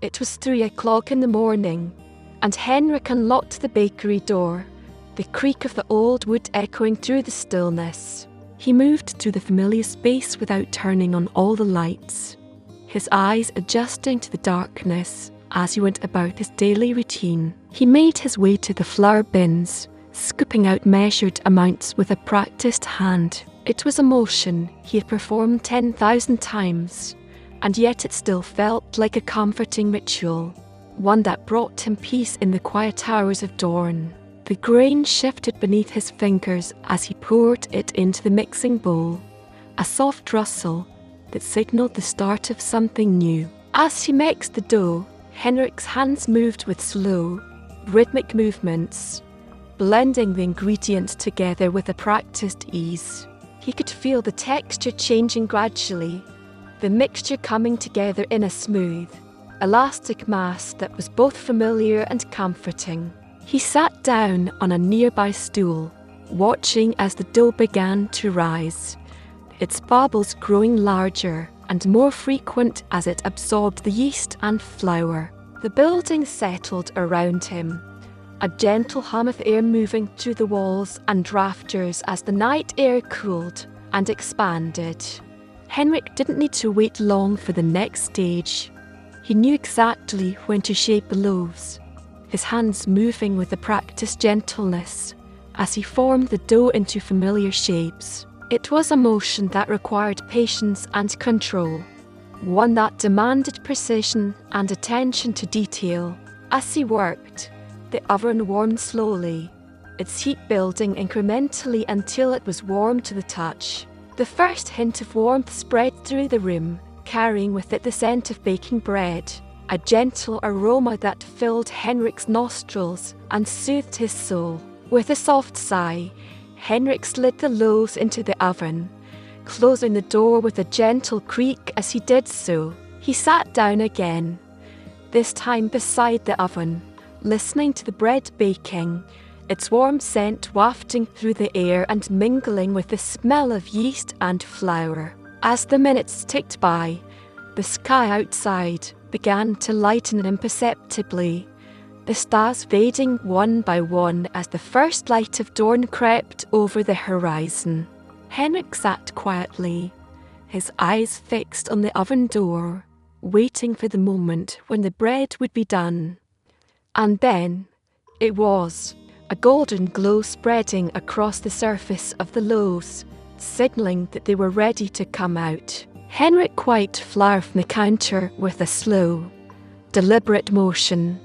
It was 3 o'clock in the morning, and Henrik unlocked the bakery door, the creak of the old wood echoing through the stillness. He moved to the familiar space without turning on all the lights, his eyes adjusting to the darkness as he went about his daily routine. He made his way to the flour bins, scooping out measured amounts with a practiced hand. It was a motion he had performed 10,000 times, and yet it still felt like a comforting ritual, one that brought him peace in the quiet hours of dawn. The grain shifted beneath his fingers as he poured it into the mixing bowl, a soft rustle that signaled the start of something new. As he mixed the dough, Henrik's hands moved with slow, rhythmic movements, blending the ingredients together with a practiced ease. He could feel the texture changing gradually, the mixture coming together in a smooth, elastic mass that was both familiar and comforting. He sat down on a nearby stool, watching as the dough began to rise, its bubbles growing larger and more frequent as it absorbed the yeast and flour. The building settled around him, a gentle hum of air moving through the walls and rafters as the night air cooled and expanded. Henrik didn't need to wait long for the next stage. He knew exactly when to shape the loaves, his hands moving with a practiced gentleness as he formed the dough into familiar shapes. It was a motion that required patience and control, one that demanded precision and attention to detail. As he worked, the oven warmed slowly, its heat building incrementally until it was warm to the touch. The first hint of warmth spread through the room, carrying with it the scent of baking bread, a gentle aroma that filled Henrik's nostrils and soothed his soul. With a soft sigh, Henrik slid the loaves into the oven, closing the door with a gentle creak as he did so. He sat down again, this time beside the oven, listening to the bread baking, its warm scent wafting through the air and mingling with the smell of yeast and flour. As the minutes ticked by, the sky outside began to lighten imperceptibly, the stars fading one by one as the first light of dawn crept over the horizon. Henrik sat quietly, his eyes fixed on the oven door, waiting for the moment when the bread would be done. And then it was, a golden glow spreading across the surface of the loaves, signalling that they were ready to come out. Henrik wiped flour from the counter with a slow, deliberate motion,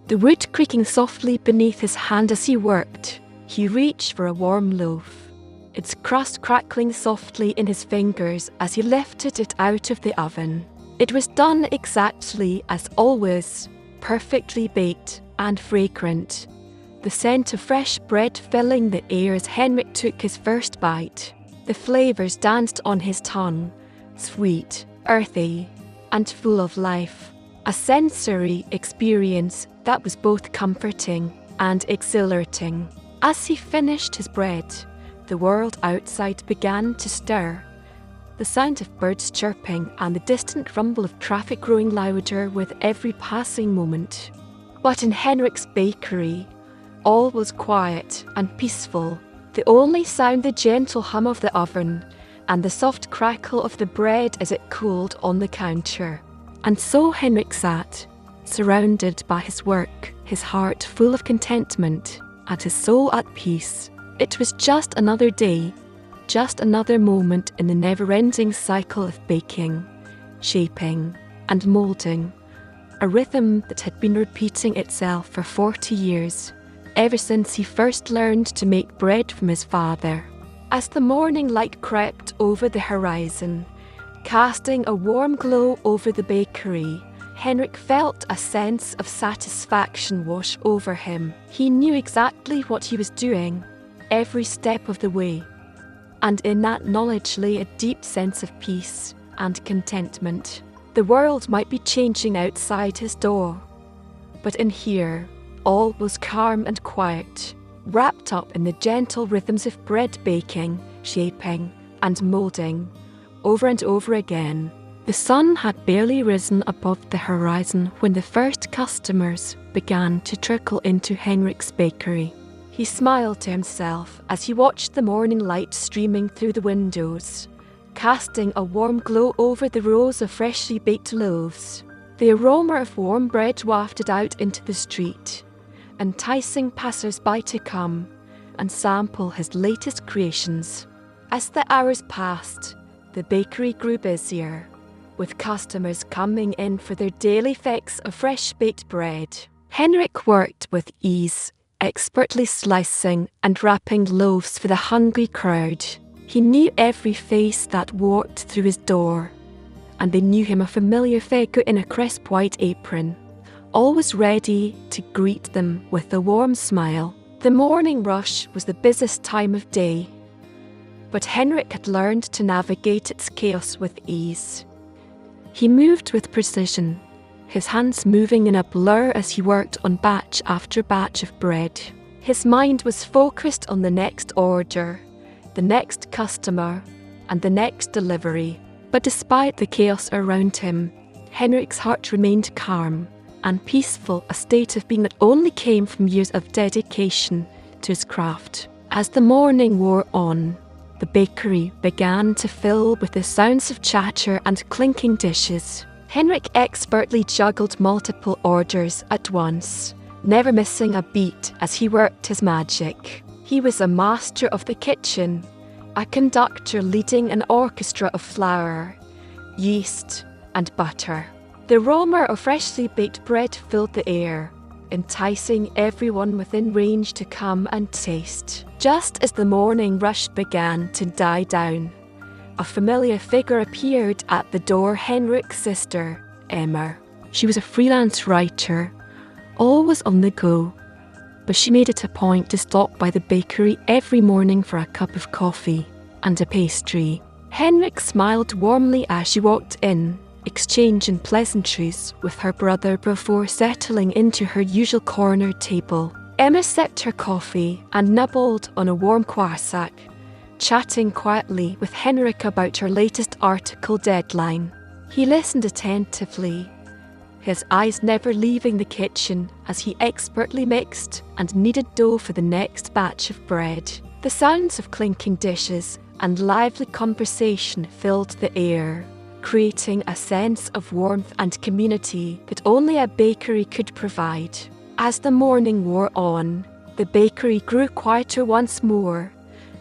the wood creaking softly beneath his hand as he worked. He reached for a warm loaf, its crust crackling softly in his fingers as he lifted it out of the oven. It was done exactly as always, perfectly baked and fragrant, the scent of fresh bread filling the air as Henrik took his first bite. The flavours danced on his tongue, sweet, earthy, and full of life, a sensory experience that was both comforting and exhilarating. As he finished his bread, the world outside began to stir, the sound of birds chirping and the distant rumble of traffic growing louder with every passing moment. But in Henrik's bakery, all was quiet and peaceful, the only sound the gentle hum of the oven and the soft crackle of the bread as it cooled on the counter. And so Henrik sat, surrounded by his work, his heart full of contentment and his soul at peace. It was just another day, just another moment in the never-ending cycle of baking, shaping, and moulding, a rhythm that had been repeating itself for 40 years, ever since he first learned to make bread from his father. As the morning light crept over the horizon, casting a warm glow over the bakery, Henrik felt a sense of satisfaction wash over him. He knew exactly what he was doing, every step of the way, and in that knowledge lay a deep sense of peace and contentment. The world might be changing outside his door, but in here, all was calm and quiet, wrapped up in the gentle rhythms of bread baking, shaping, and moulding, over and over again, The sun had barely risen above the horizon when the first customers began to trickle into Henrik's bakery. He smiled to himself as he watched the morning light streaming through the windows, casting a warm glow over the rows of freshly baked loaves. The aroma of warm bread wafted out into the street, enticing passers-by to come and sample his latest creations. As the hours passed, the bakery grew busier, with customers coming in for their daily fix of fresh-baked bread. Henrik worked with ease, expertly slicing and wrapping loaves for the hungry crowd. He knew every face that walked through his door, and they knew him a familiar figure in a crisp white apron, always ready to greet them with a warm smile. The morning rush was the busiest time of day, but Henrik had learned to navigate its chaos with ease. He moved with precision, his hands moving in a blur as he worked on batch after batch of bread. His mind was focused on the next order, the next customer, and the next delivery. But despite the chaos around him, Henrik's heart remained calm and peaceful, a state of being that only came from years of dedication to his craft. As the morning wore on, the bakery began to fill with the sounds of chatter and clinking dishes. Henrik expertly juggled multiple orders at once, never missing a beat as he worked his magic. He was a master of the kitchen, a conductor leading an orchestra of flour, yeast, and butter. The aroma of freshly baked bread filled the air, enticing everyone within range to come and taste. Just as the morning rush began to die down, a familiar figure appeared at the door: Henrik's sister, Emma. She was a freelance writer, always on the go, but she made it a point to stop by the bakery every morning for a cup of coffee and a pastry. Henrik smiled warmly as she walked in, exchanging pleasantries with her brother before settling into her usual corner table. Emma sipped her coffee and nibbled on a warm croissant, chatting quietly with Henrik about her latest article deadline. He listened attentively, his eyes never leaving the kitchen as he expertly mixed and kneaded dough for the next batch of bread. The sounds of clinking dishes and lively conversation filled the air, creating a sense of warmth and community that only a bakery could provide. As the morning wore on, the bakery grew quieter once more,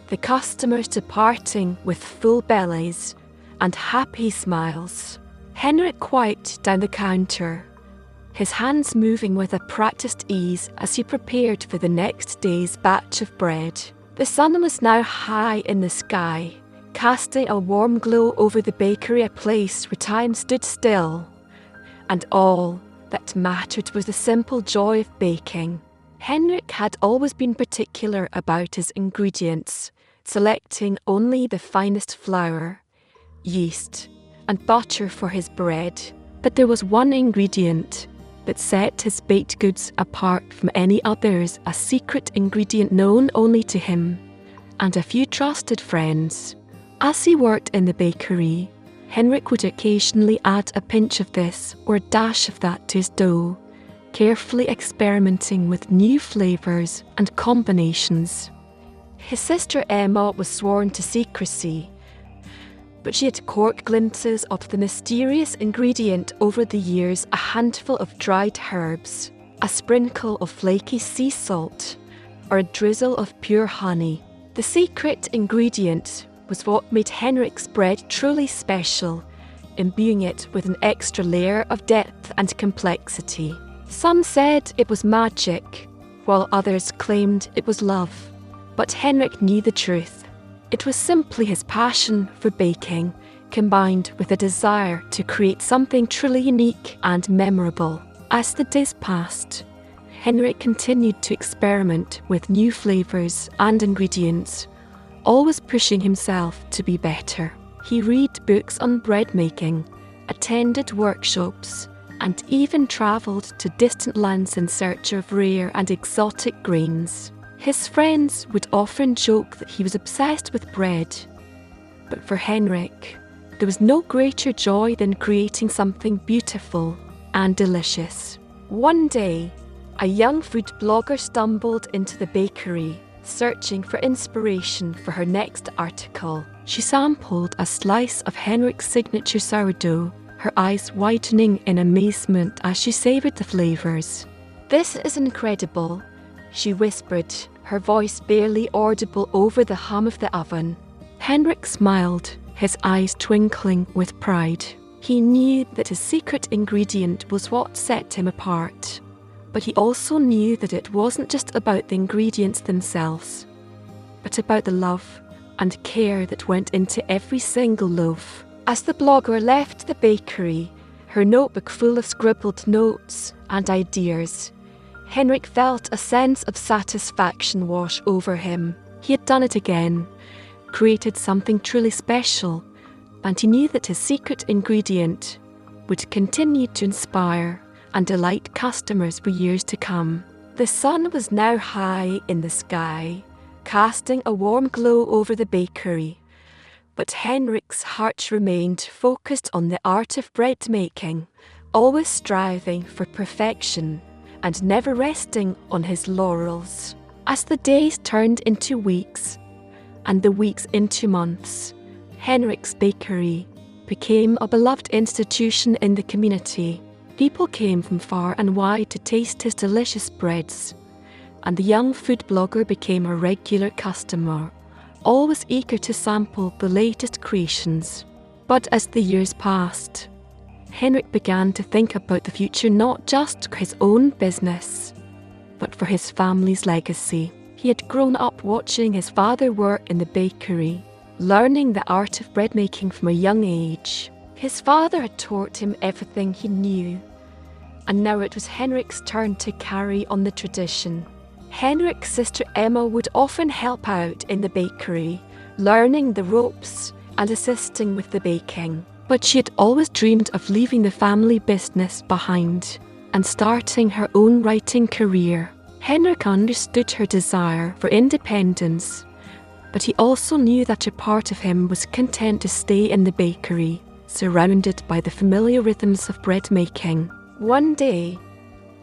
the customers departing with full bellies and happy smiles. Henrik wiped down the counter, his hands moving with a practiced ease as he prepared for the next day's batch of bread. The sun was now high in the sky, casting a warm glow over the bakery, a place where time stood still, and all that mattered was the simple joy of baking. Henrik had always been particular about his ingredients, selecting only the finest flour, yeast, and butter for his bread. But there was one ingredient that set his baked goods apart from any others, a secret ingredient known only to him and a few trusted friends. As he worked in the bakery, Henrik would occasionally add a pinch of this or a dash of that to his dough, carefully experimenting with new flavours and combinations. His sister Emma was sworn to secrecy, but she had caught glimpses of the mysterious ingredient over the years: a handful of dried herbs, a sprinkle of flaky sea salt, or a drizzle of pure honey. The secret ingredient was what made Henrik's bread truly special, imbuing it with an extra layer of depth and complexity. Some said it was magic, while others claimed it was love. But Henrik knew the truth. It was simply his passion for baking, combined with a desire to create something truly unique and memorable. As the days passed, Henrik continued to experiment with new flavours and ingredients, always pushing himself to be better. He read books on bread making, attended workshops, and even travelled to distant lands in search of rare and exotic grains. His friends would often joke that he was obsessed with bread, but for Henrik, There was no greater joy than creating something beautiful and delicious. One day, a young food blogger stumbled into the bakery, searching for inspiration for her next article. She sampled a slice of Henrik's signature sourdough, her eyes widening in amazement as she savoured the flavours. "This is incredible," she whispered, her voice barely audible over the hum of the oven. Henrik smiled, his eyes twinkling with pride. He knew that his secret ingredient was what set him apart. But he also knew that it wasn't just about the ingredients themselves, but about the love and care that went into every single loaf. As the blogger left the bakery, her notebook full of scribbled notes and ideas, Henrik felt a sense of satisfaction wash over him. He had done it again, created something truly special, and he knew that his secret ingredient would continue to inspire and delight customers for years to come. The sun was now high in the sky, casting a warm glow over the bakery, but Henrik's heart remained focused on the art of bread making, always striving for perfection and never resting on his laurels. As the days turned into weeks and the weeks into months, Henrik's bakery became a beloved institution in the community. People came from far and wide to taste his delicious breads, and the young food blogger became a regular customer, always eager to sample the latest creations. But as the years passed, Henrik began to think about the future, not just for his own business, but for his family's legacy. He had grown up watching his father work in the bakery, learning the art of bread making from a young age. His father had taught him everything he knew, and now it was Henrik's turn to carry on the tradition. Henrik's sister Emma would often help out in the bakery, learning the ropes and assisting with the baking. But she had always dreamed of leaving the family business behind and starting her own writing career. Henrik understood her desire for independence, but he also knew that a part of him was content to stay in the bakery, surrounded by the familiar rhythms of bread making. One day,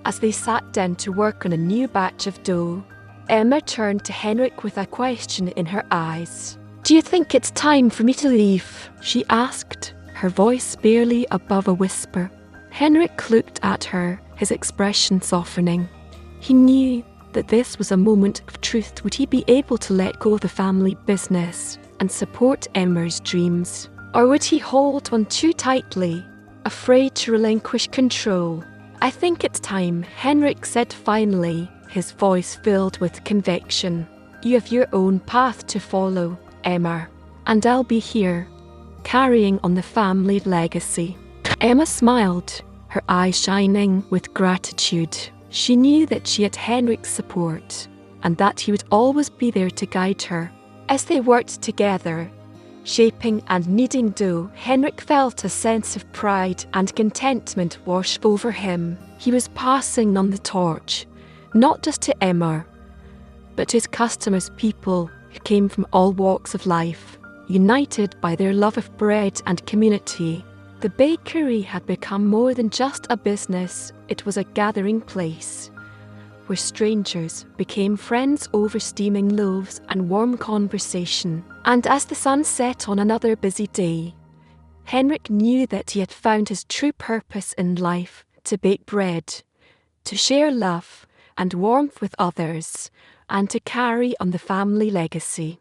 as they sat down to work on a new batch of dough, Emma turned to Henrik with a question in her eyes. "Do you think it's time for me to leave?" she asked, her voice barely above a whisper. Henrik looked at her, his expression softening. He knew that this was a moment of truth. Would he be able to let go of the family business and support Emma's dreams? Or would he hold on too tightly, afraid to relinquish control? "I think it's time," Henrik said finally, his voice filled with conviction. "You have your own path to follow, Emma, and I'll be here, carrying on the family legacy." Emma smiled, her eyes shining with gratitude. She knew that she had Henrik's support, and that he would always be there to guide her. As they worked together, shaping and kneading dough, Henrik felt a sense of pride and contentment wash over him. He was passing on the torch, not just to Emma, but to his customers, people who came from all walks of life, united by their love of bread and community. The bakery had become more than just a business. It was a gathering place where strangers became friends over steaming loaves and warm conversation. And as the sun set on another busy day, Henrik knew that he had found his true purpose in life: to bake bread, to share love and warmth with others, and to carry on the family legacy.